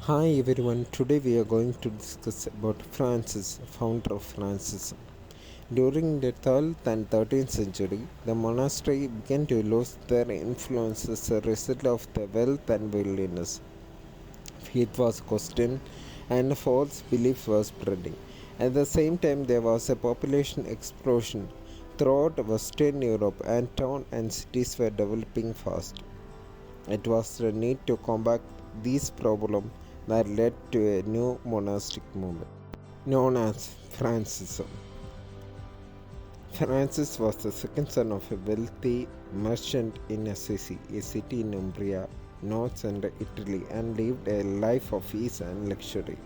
Hi everyone, today we are going to discuss about Francis, founder of Franciscan. During the 12th and 13th century, the monastery began to lose their influence as a result of the wealth and worldliness. Faith was questioned and a false belief was spreading. At the same time, there was a population explosion throughout Western Europe, and towns and cities were developing fast. It was the need to combat these problems that led to a new monastic movement known as Franciscan. Francis was the second son of a wealthy merchant in Assisi, a city in Umbria, north central Italy, and lived a life of ease and luxury.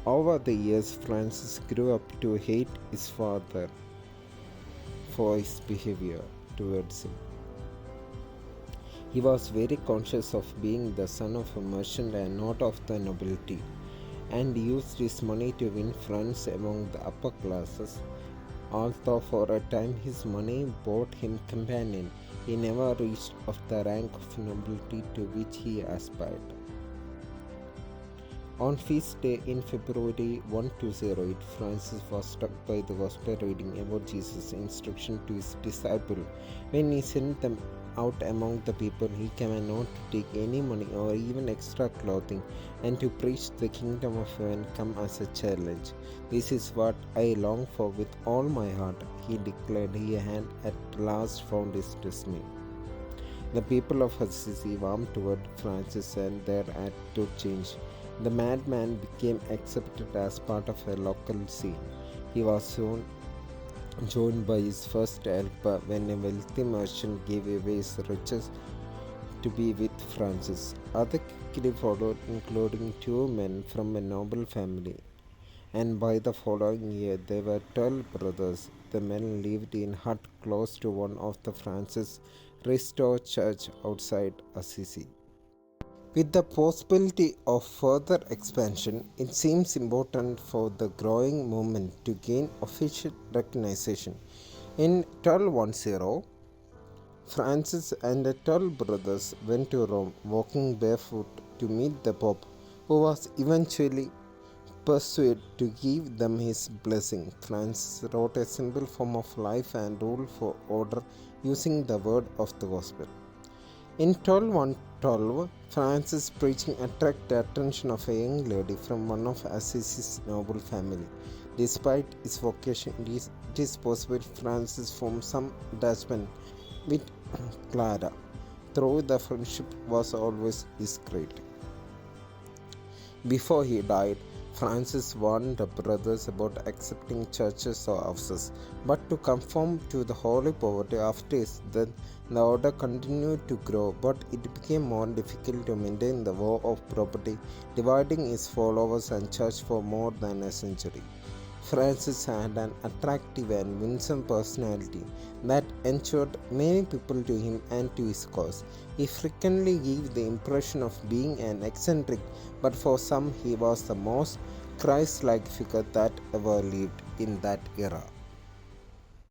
Over the years, Francis grew up to hate his father for his behavior towards him. He was very conscious of being the son of a merchant and not of the nobility, and used his money to win friends among the upper classes. Although for a time his money bought him companion, he never reached of the rank of nobility to which he aspired. On feast day in February 1208, Francis was struck by the gospel reading about Jesus' instruction to his disciples when he sent them out among the people. He came not to take any money or even extra clothing, and to preach the kingdom of heaven come as a challenge. This is what I long for with all my heart, he declared. He had at last found his destiny. The people of Assisi warmed toward Francis and their attitude changed. The madman became accepted as part of a local scene. He was soon joined by his first helper when a wealthy merchant gave away his riches to be with Francis. Others quickly followed, including two men from a noble family, and by the following year there were 12 brothers. The men lived in hut close to one of the Francis restored church outside Assisi. With the possibility of further expansion, it seems important for the growing movement to gain official recognition. In 1210, Francis and the 12 brothers went to Rome, walking barefoot to meet the Pope, who was eventually persuaded to give them his blessing. Francis wrote a simple form of life and rule for order using the word of the gospel. In 1212, Francis' preaching attracted the attention of a young lady from one of Assisi's noble family. Despite his vocation, it is possible Francis formed some attachment with Clara, though the friendship was always discreet. Before he died, Francis warned the brothers about accepting churches or houses, but to conform to the holy poverty. After his death, the order continued to grow, but it became more difficult to maintain the war of property, dividing his followers and church for more than a century. Francis had an attractive and winsome personality that ensured many people to him and to his cause. He frequently gave the impression of being an eccentric, but for some he was the most Christ-like figure that ever lived in that era.